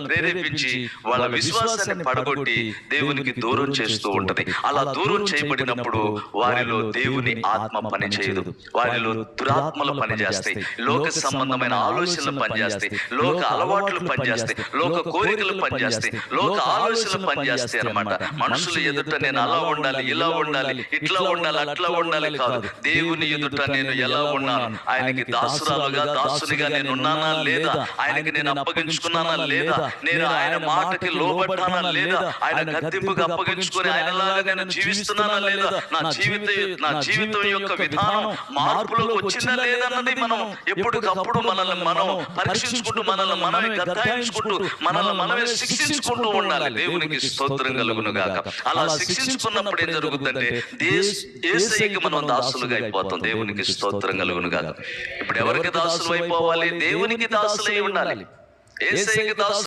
ప్రేరేపించి వాళ్ళ విశ్వాసాన్ని పడగొట్టి దేవునికి దూరం చేస్తూ ఉంటది. అలా దూరం చేయబడినప్పుడు వారిలో దేవుని ఆత్మ పని చేయదు. వారిలో దురాత్మలు పనిచేస్తాయి, లోక సంబంధమైన ఆలోచనలు పనిచేస్తాయి, లోక అలవాట్లు పనిచేస్తాయి, లోక కోరికలు పనిచేస్తాయి, లోక ఆలోచనలు పనిచేస్తాయి అన్నమాట. మనుషులు ఎదుట నేను అలా ఉండాలి, ఇలా ఉండాలి, ఇట్లా ఉండాలి, అట్లా ఉండాలి కాదు. దేవుని ఎదుట నేను ఎలా ఉన్నాను, ఆయనకి దాసురాలుగా దాసునిగా నేను ఉన్నానా లేదా, ఆయనకి నేను అప్పగించుకున్నానా లేదా, నేను ఆయన మాటకి లోబడ్డానా లేదా, ఆయన గద్దింపుగా అప్పగించుకుని ఆయనలాగా నేను జీవిస్తున్నానా లేదా, నా జీవితం యొక్క విధానం మార్పులోకి వచ్చిందా లేదన్నది మనం ఎప్పటికప్పుడు మనల్ని మనం పరీక్షించుకుంటూ, మనల్ని మనమే గద్దాయించుకుంటూ, మనల్ని మనమే శిక్షించుకుంటూ ఉండాలి. దేవునికి స్తోత్రం కలుగును గాక. అలా శిక్షించుకున్నప్పుడు ఏం జరుగుతుందంటే యేసయ్యకి మనం దాసులుగా అయిపోతాం. దేవునికి స్తోత్రం కలుగును గాక. ఇప్పుడు ఎవరికి దాసులు అయిపోవాలి? దేవునికి దాసులై ఉండాలి. యేసయ్యకి దాసు